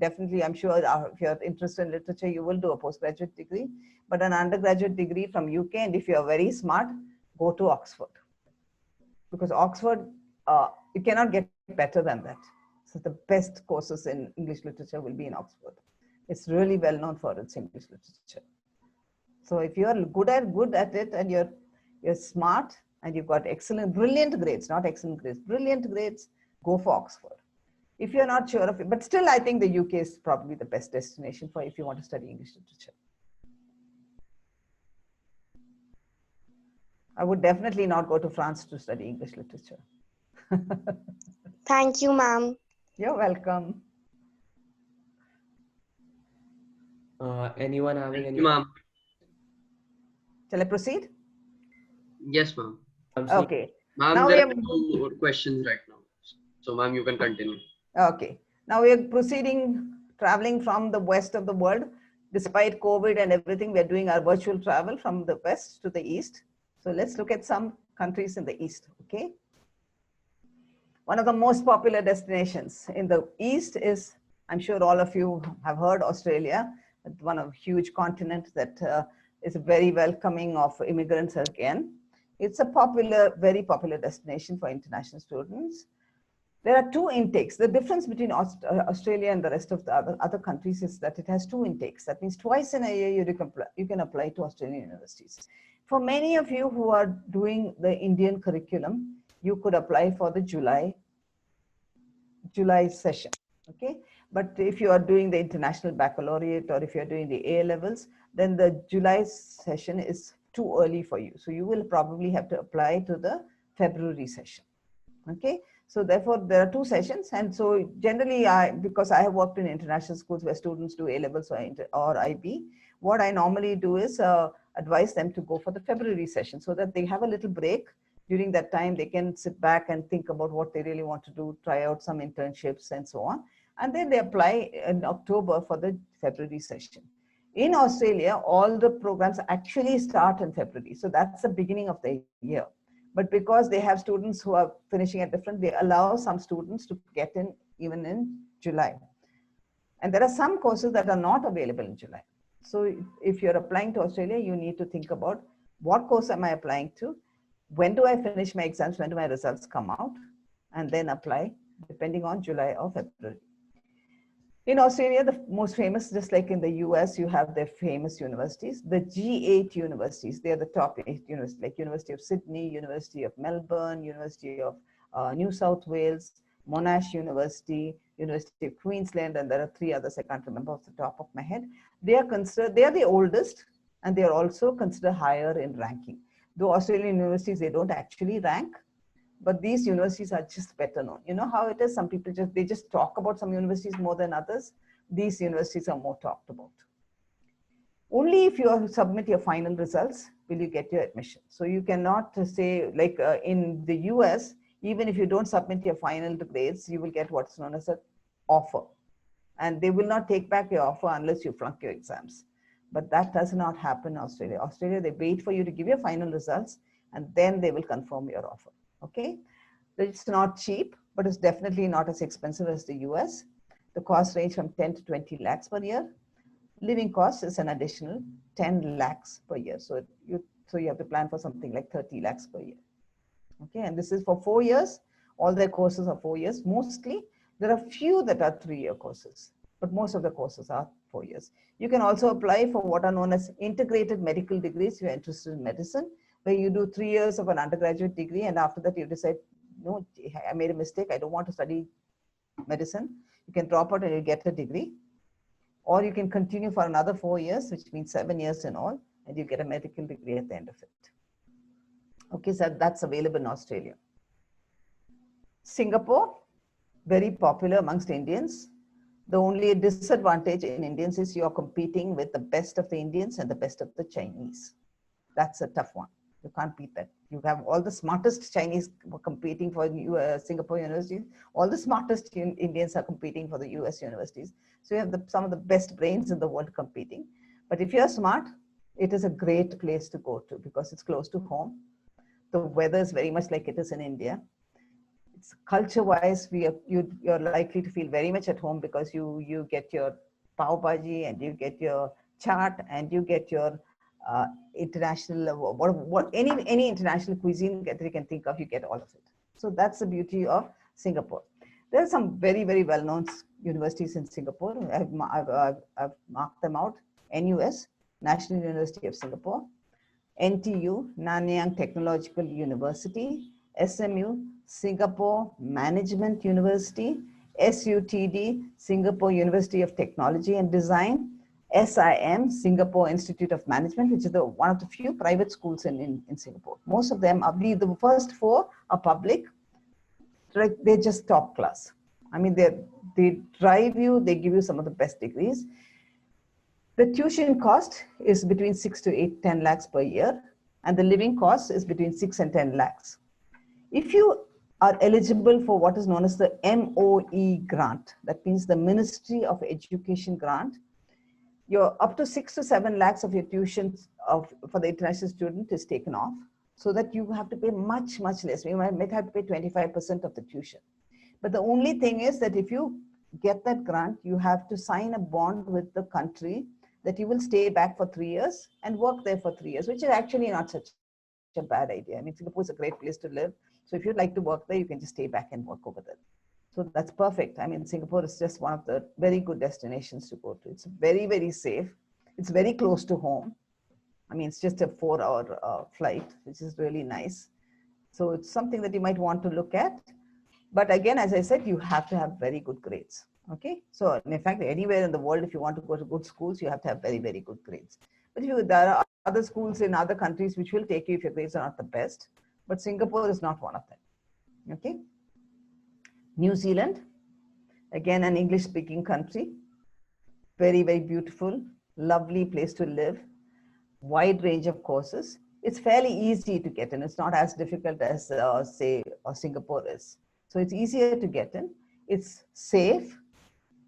definitely, I'm sure if you're interested in literature, you will do a postgraduate degree, but an undergraduate degree from UK, and if you're very smart, go to Oxford. Because Oxford, you cannot get better than that. So the best courses in English literature will be in Oxford. It's really well known for its English literature. So if you're good at it and you're smart and you've got excellent, brilliant grades, not excellent grades, brilliant grades, go for Oxford. If you're not sure of it, but still I think the UK is probably the best destination for if you want to study English literature. I would definitely not go to France to study English literature. Thank you, ma'am. You're welcome. Anyone having Thank any? you, ma'am. Shall I proceed? Yes, ma'am. Okay. Ma'am, Now there we are two questions right now. So, ma'am, you can continue. Okay. Now we are proceeding, traveling from the west of the world. Despite COVID and everything, we are doing our virtual travel from the west to the east. So let's look at some countries in the east, okay? One of the most popular destinations in the east is, I'm sure all of you have heard, Australia, one of huge continent that is very welcoming of immigrants again. It's a very popular destination for international students. There are two intakes. The difference between Australia and the rest of the other countries is that it has two intakes. That means twice in a year you can apply to Australian universities. For many of you who are doing the Indian curriculum, you could apply for the July session, okay? But if you are doing the international baccalaureate or if you're doing the A levels, then the July session is too early for you. So you will probably have to apply to the February session, okay? So therefore there are two sessions. And so generally because I have worked in international schools where students do A levels or IB, what I normally do is advise them to go for the February session so that they have a little break. During that time, they can sit back and think about what they really want to do, try out some internships and so on. And then they apply in October for the February session. In Australia, all the programs actually start in February. So that's the beginning of the year. But because they have students who are finishing at different, they allow some students to get in even in July. And there are some courses that are not available in July. So if you're applying to Australia, you need to think about what course am I applying to? When do I finish my exams? When do my results come out? And then apply depending on July or February. In Australia, the most famous, just like in the US, you have their famous universities, the G8 universities. They're the top 8 universities, like University of Sydney, University of Melbourne, University of New South Wales, Monash University, University of Queensland, and there are 3 others I can't remember off the top of my head. They are the oldest, and they are also considered higher in ranking. Though Australian universities, they don't actually rank, but these universities are just better known. You know how it is? Some people they just talk about some universities more than others. These universities are more talked about. Only if you submit your final results will you get your admission. So you cannot say, like in the US, even if you don't submit your final grades, you will get what's known as an offer. And they will not take back your offer unless you flunk your exams. But that does not happen in Australia. Australia, they wait for you to give your final results and then they will confirm your offer. Okay, it's not cheap, but it's definitely not as expensive as the US. The costs range from 10 to 20 lakhs per year. Living costs is an additional 10 lakhs per year. So you have to plan for something like 30 lakhs per year. Okay, and this is for 4 years. All their courses are 4 years. Mostly, there are few that are 3-year courses, but most of the courses are 4 years. You can also apply for what are known as integrated medical degrees if you're interested in medicine, where you do 3 years of an undergraduate degree, and after that you decide, no, I made a mistake, I don't want to study medicine. You can drop out and you get a degree. Or you can continue for another 4 years, which means 7 years in all, and you get a medical degree at the end of it. Okay, so that's available in Australia. Singapore, very popular amongst Indians. The only disadvantage in Indians is you're competing with the best of the Indians and the best of the Chinese. That's a tough one. You can't beat that. You have all the smartest Chinese competing for Singapore universities. All the smartest Indians are competing for the US universities. So you have some of the best brains in the world competing. But if you're smart, it is a great place to go to because it's close to home. The weather is very much like it is in India. It's culture-wise, you're likely to feel very much at home because you get your pav bhaji and you get your chaat and you get your international any international cuisine that you can think of, you get all of it. So that's the beauty of Singapore. There are some very, very well-known universities in Singapore. I've marked them out. NUS, National University of Singapore; NTU, Nanyang Technological University; SMU, Singapore Management University; SUTD, Singapore University of Technology and Design; SIM, Singapore Institute of Management, which is one of the few private schools in Singapore. Most of them, I believe the first four are public. They're just top class. I mean, they drive you, they give you some of the best degrees. The tuition cost is between 6 to 10 lakhs per year, and the living cost is between 6 and 10 lakhs. If you are eligible for what is known as the MOE grant, that means the Ministry of Education grant, you're up to 6 to 7 lakhs of your tuition for the international student is taken off, so that you have to pay much, much less. You might have to pay 25% of the tuition. But the only thing is that if you get that grant, you have to sign a bond with the country that you will stay back for 3 years and work there for 3 years, which is actually not such a bad idea. I mean, Singapore is a great place to live. So if you'd like to work there, you can just stay back and work over there. So that's perfect. I mean, Singapore is just one of the very good destinations to go to. It's very, very safe. It's very close to home. I mean, it's just a 4-hour flight, which is really nice. So it's something that you might want to look at. But again, as I said, you have to have very good grades. Okay. So in fact, anywhere in the world, if you want to go to good schools, you have to have very, very good grades. But there are other schools in other countries which will take you if your grades are not the best. But Singapore is not one of them. Okay. New Zealand, again, an English-speaking country. Very, very beautiful, lovely place to live. Wide range of courses. It's fairly easy to get in. It's not as difficult as, say, Singapore is. So it's easier to get in. It's safe.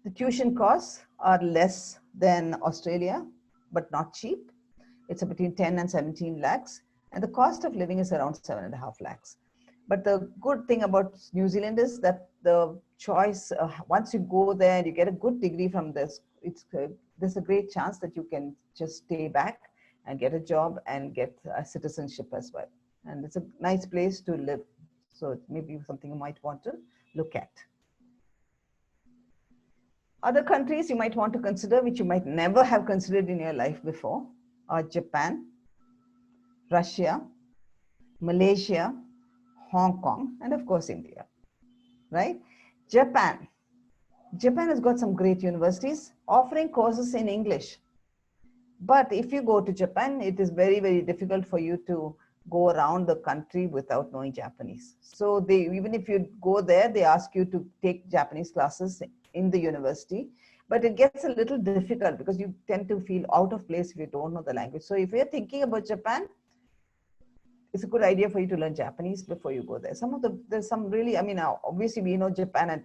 The tuition costs are less than Australia, but not cheap. It's between 10 and 17 lakhs. And the cost of living is around 7.5 lakhs. But the good thing about New Zealand is that the choice, once you go there and you get a good degree from this, there's a great chance that you can just stay back and get a job and get a citizenship as well. And it's a nice place to live. So it may be something you might want to look at. Other countries you might want to consider, which you might never have considered in your life before, are Japan, Russia, Malaysia, Hong Kong, and of course, India, right? Japan has got some great universities offering courses in English. But if you go to Japan, it is very, very difficult for you to go around the country without knowing Japanese. So even if you go there, they ask you to take Japanese classes in the university, but it gets a little difficult because you tend to feel out of place if you don't know the language. So if you're thinking about Japan, it's a good idea for you to learn Japanese before you go there. There's some really, I mean, obviously we know Japan and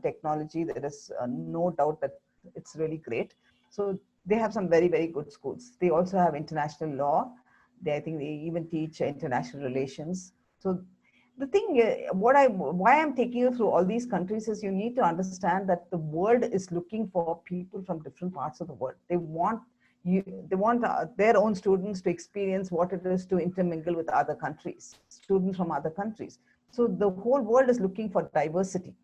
technology, there is no doubt that it's really great. So they have some very, very good schools. They also have international law. I think they even teach international relations. So the thing, why I'm taking you through all these countries is you need to understand that the world is looking for people from different parts of the world. They want their own students to experience what it is to intermingle with other countries, students from other countries. So the whole world is looking for diversity.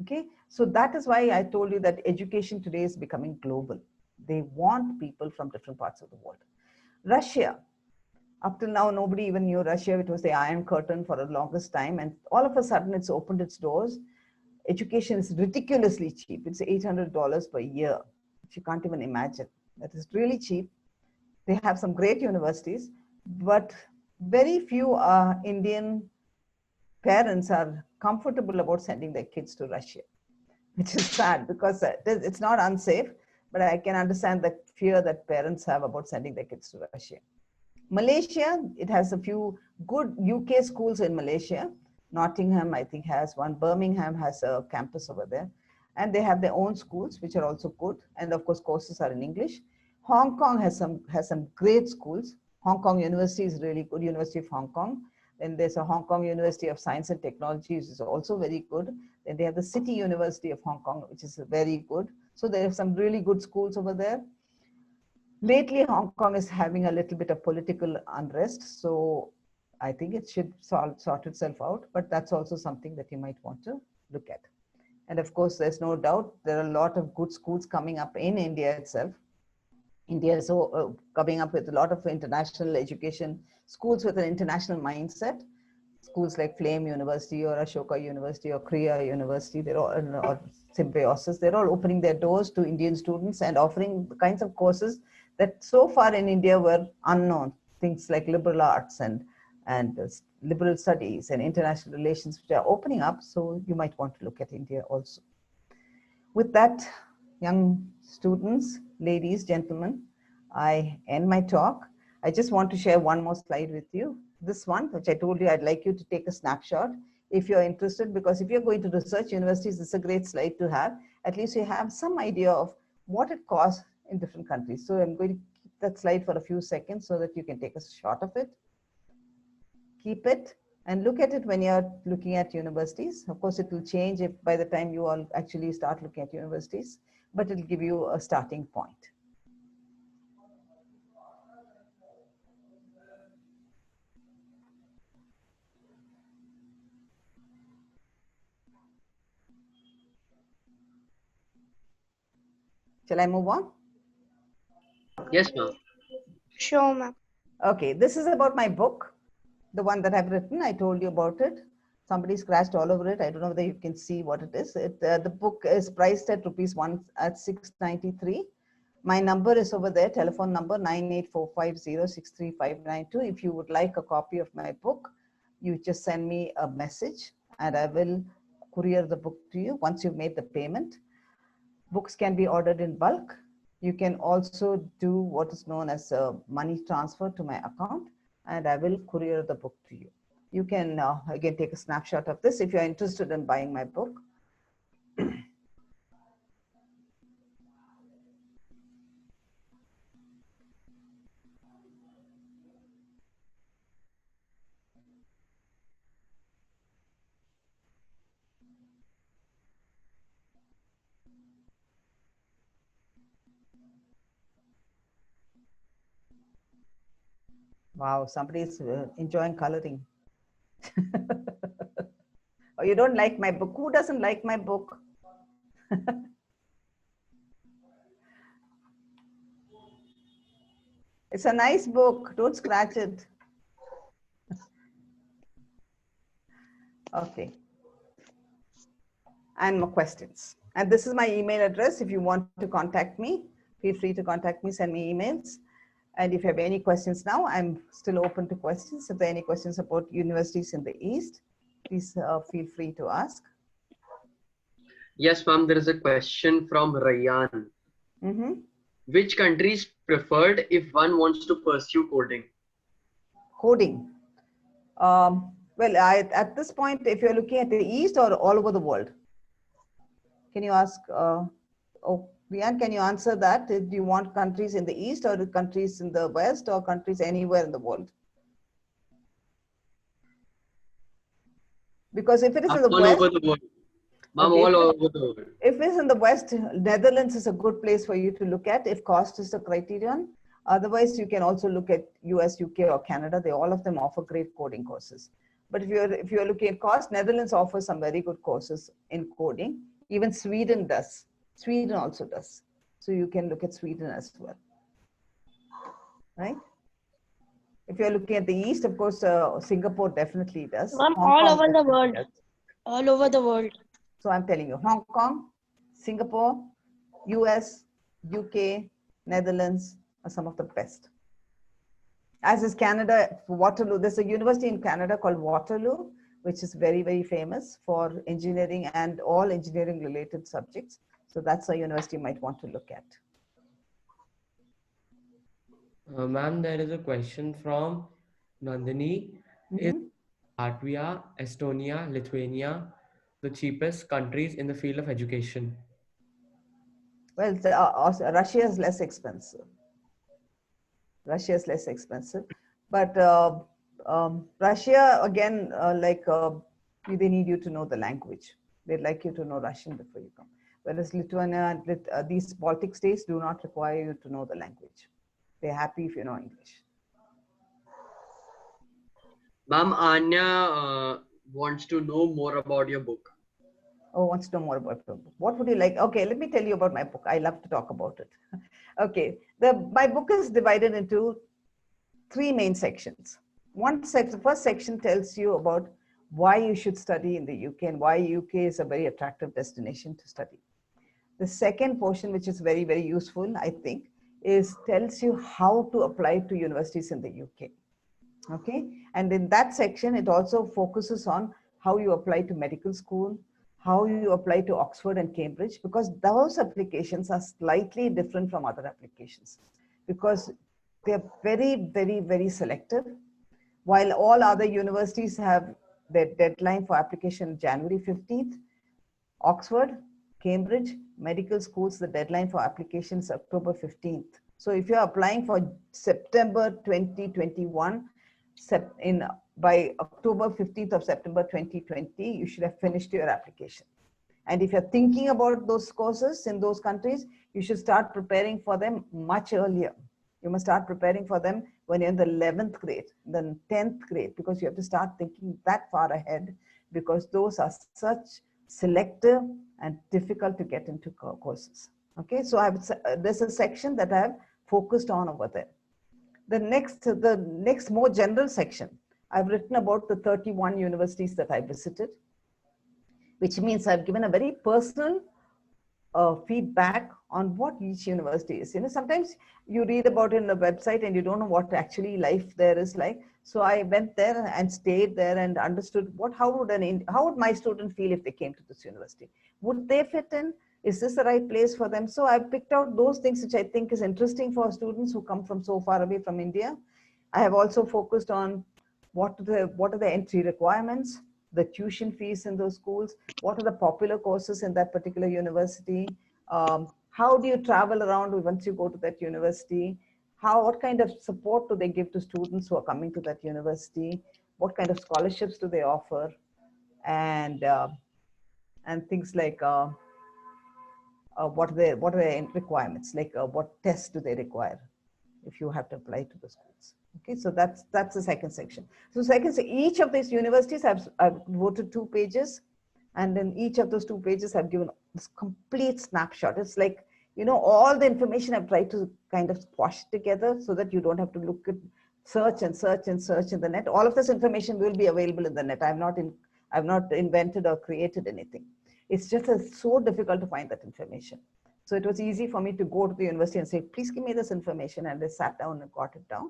Okay, so that is why I told you that education today is becoming global. They want people from different parts of the world. Russia, up till now, nobody even knew Russia. It was the Iron Curtain for the longest time. And all of a sudden, it's opened its doors. Education is ridiculously cheap. It's $800 per year, which you can't even imagine. That is really cheap. They have some great universities, but very few Indian parents are comfortable about sending their kids to Russia, which is sad because it's not unsafe, but I can understand the fear that parents have about sending their kids to Russia. Malaysia, it has a few good UK schools in Malaysia. Nottingham, I think, has one. Birmingham has a campus over there. And they have their own schools, which are also good. And of course, courses are in English. Hong Kong has some great schools. Hong Kong University is really good, University of Hong Kong. Then there's a Hong Kong University of Science and Technology, which is also very good. Then they have the City University of Hong Kong, which is very good. So there are some really good schools over there. Lately, Hong Kong is having a little bit of political unrest. So I think it should sort itself out, but that's also something that you might want to look at. And of course, there's no doubt there are a lot of good schools coming up in India itself. India is coming up with a lot of international education, schools with an international mindset. Schools like Flame University or Ashoka University or Kriya University, they're all, or Symbiosis, they're all opening their doors to Indian students and offering the kinds of courses that so far in India were unknown. Things like liberal arts and liberal studies and international relations, which are opening up. So you might want to look at India also. With that, young students, ladies, gentlemen, I end my talk. I just want to share one more slide with you. This one, which I told you, I'd like you to take a snapshot if you're interested, because if you're going to research universities, it's a great slide to have. At least you have some idea of what it costs in different countries. So I'm going to keep that slide for a few seconds so that you can take a shot of it. Keep it and look at it when you're looking at universities. Of course, it will change if by the time you all actually start looking at universities, but it'll give you a starting point. Shall I move on? Yes, ma'am. Sure, ma'am. Okay, this is about my book, the one that I've written. I told you about it. Somebody scratched all over it. I don't know whether you can see what it is. The book is priced at ₹693. My number is over there, telephone number 9845063592. If you would like a copy of my book, you just send me a message and I will courier the book to you once you've made the payment. Books can be ordered in bulk. You can also do what is known as a money transfer to my account and I will courier the book to you. You can again take a snapshot of this if you're interested in buying my book. Wow, somebody's enjoying coloring. Oh, you don't like my book? Who doesn't like my book? It's a nice book. Don't scratch it. Okay. And more questions. And this is my email address. If you want to contact me, feel free to contact me, send me emails. And if you have any questions now, I'm still open to questions. If there are any questions about universities in the East, please feel free to ask. Yes, ma'am. There is a question from Rayan. Mm-hmm. Which country is preferred if one wants to pursue coding? Coding. Well, at this point, if you're looking at the East or all over the world, can you ask, Rian, can you answer that? Do you want countries in the East or countries in the West or countries anywhere in the world? Because if it is in the all West, over the world. Ma'am, okay, all over the world. if it's in the West, Netherlands is a good place for you to look at if cost is the criterion. Otherwise, you can also look at US, UK, or Canada. All of them offer great coding courses. But if you're looking at cost, Netherlands offers some very good courses in coding. Even Sweden does. Sweden also does. So you can look at Sweden as well. Right? If you're looking at the East, of course, Singapore definitely does. Ma'am, all over the world. All over the world. So I'm telling you, Hong Kong, Singapore, US, UK, Netherlands are some of the best. As is Canada, Waterloo. There's a university in Canada called Waterloo, which is very, very famous for engineering and all engineering related subjects. So that's a university you might want to look at. Ma'am, there is a question from Nandini. Is Latvia, Estonia, Lithuania the cheapest countries in the field of education? Well, Russia is less expensive. Russia is less expensive. But Russia, again, they need you to know the language. They'd like you to know Russian before you come. Whereas Lithuania and these Baltic states do not require you to know the language. They're happy if you know English. Ma'am, Anya wants to know more about your book. Oh, wants to know more about the book. What would you like? Okay, let me tell you about my book. I love to talk about it. Okay, my book is divided into three main sections. The first section tells you about why you should study in the UK and why UK is a very attractive destination to study. The second portion, which is very, very useful, I think, tells you how to apply to universities in the UK. Okay, and in that section, it also focuses on how you apply to medical school, how you apply to Oxford and Cambridge, because those applications are slightly different from other applications because they're very, very, very selective. While all other universities have their deadline for application January 15th, Oxford, Cambridge, medical schools, the deadline for applications October 15th. So if you're applying for September 2021, by October 15th of September 2020, you should have finished your application. And if you're thinking about those courses in those countries, you should start preparing for them much earlier. You must start preparing for them when you're in the 11th grade, the 10th grade, because you have to start thinking that far ahead, because those are such selective and difficult to get into courses. Okay, so there's a section that I have focused on over there. The next more general section, I've written about the 31 universities that I visited, which means I've given a very personal feedback on what each university is. Sometimes you read about it in the website and you don't know what actually life there is like. So I went there and stayed there and understood how would my student feel if they came to this university? Would they fit in? Is this the right place for them? So I picked out those things which I think is interesting for students who come from so far away from India. I have also focused on what are the entry requirements, the tuition fees in those schools, what are the popular courses in that particular university, how do you travel around once you go to that university, what kind of support do they give to students who are coming to that university, what kind of scholarships do they offer, and things like what are their requirements, like what tests do they require if you have to apply to the schools. Okay, so that's the second section. So each of these universities I've voted 2 pages, and in each of those 2 pages I've given this complete snapshot. It's like, all the information I've tried to kind of squash together so that you don't have to search in the net. All of this information will be available in the net. I've not invented or created anything. It's just so difficult to find that information. So it was easy for me to go to the university and say, please give me this information. And they sat down and got it down.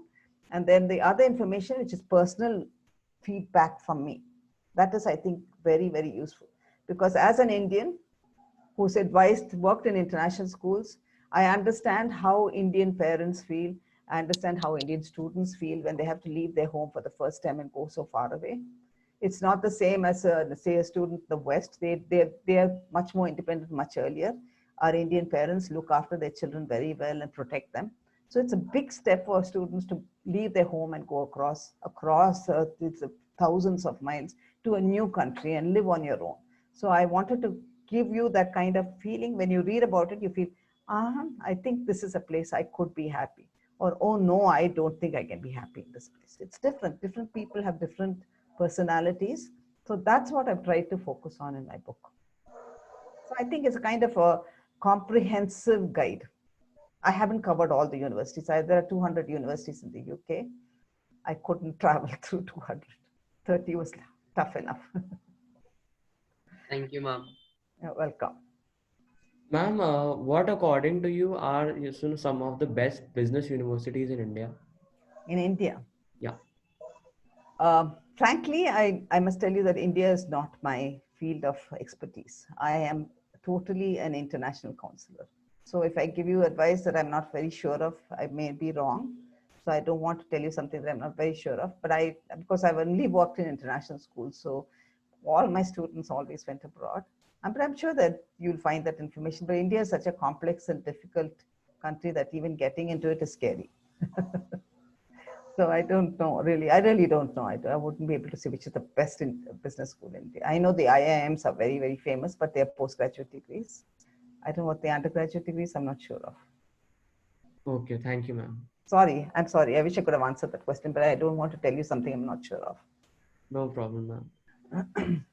And then the other information, which is personal feedback from me, that is, I think, very, very useful. Because as an Indian who's worked in international schools, I understand how Indian parents feel. I understand how Indian students feel when they have to leave their home for the first time and go so far away. It's not the same as, say, a student in the West. They are much more independent much earlier. Our Indian parents look after their children very well and protect them. So it's a big step for students to leave their home and go across thousands of miles to a new country and live on your own. So I wanted to give you that kind of feeling. When you read about it, you feel, I think this is a place I could be happy. Or, oh no, I don't think I can be happy in this place. It's different. Different people have different personalities. So that's what I've tried to focus on in my book. So I think it's a kind of a comprehensive guide. I haven't covered all the universities. There are 200 universities in the UK. I couldn't travel through 200. 30 was tough enough. Thank you, ma'am. You're welcome. Ma'am, what according to you are some of the best business universities in India? In India? Yeah. Frankly, I must tell you that India is not my field of expertise. I am totally an international counselor. So if I give you advice that I'm not very sure of, I may be wrong. So I don't want to tell you something that I'm not very sure of. But because I've only worked in international schools, so all my students always went abroad. But I'm sure that you'll find that information. But India is such a complex and difficult country that even getting into it is scary. So I don't know really. I really don't know. I wouldn't be able to say which is the best in business school in India. I know the IIMs are very, very famous, but they're postgraduate degrees. I don't know what the undergraduate degrees. I'm not sure of. Okay, thank you, ma'am. Sorry, I'm sorry. I wish I could have answered that question, but I don't want to tell you something I'm not sure of. No problem, ma'am.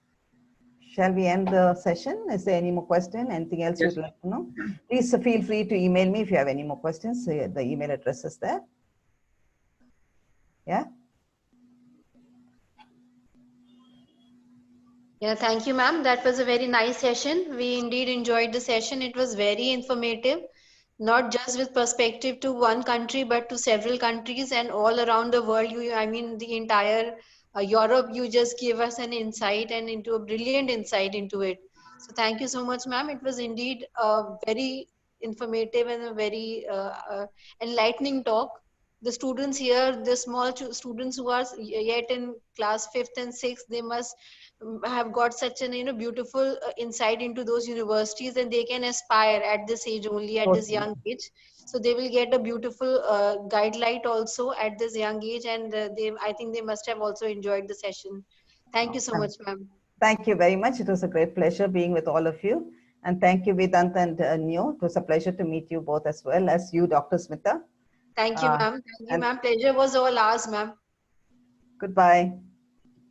Shall we end the session? Is there any more question? Anything else Yes. you'd like to know? Please feel free to email me if you have any more questions. The email address is there. Yeah. Yeah, thank you, ma'am. That was a very nice session. We indeed enjoyed the session. It was very informative, not just with perspective to one country, but to several countries and all around the world. I mean, the entire Europe, you just gave us an insight and into a brilliant insight into it. So thank you so much, ma'am. It was indeed a very informative and a very enlightening talk. The students here, the small students who are yet in class 5th and 6th, they must have got such an beautiful insight into those universities, and they can aspire at this age only, at this Totally. young age. So they will get a beautiful guide light also at this young age, and I think they must have also enjoyed the session. Thank you so much, ma'am. Thank you very much. It was a great pleasure being with all of you. And thank you, Vedant and Neo. It was a pleasure to meet you both as well as you, Dr. Smita. Thank you, ma'am. Thank you, And ma'am. Pleasure was all ours, ma'am. goodbye.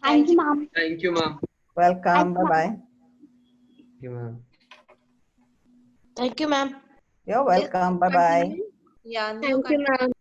Thank you, ma'am. Thank you, ma'am. Welcome. Thank you, Bye-bye. Thank you, ma'am. Thank you, ma'am. You're Yes, welcome. Bye-bye. continue. Yeah, Neo, Thank you, continue. ma'am.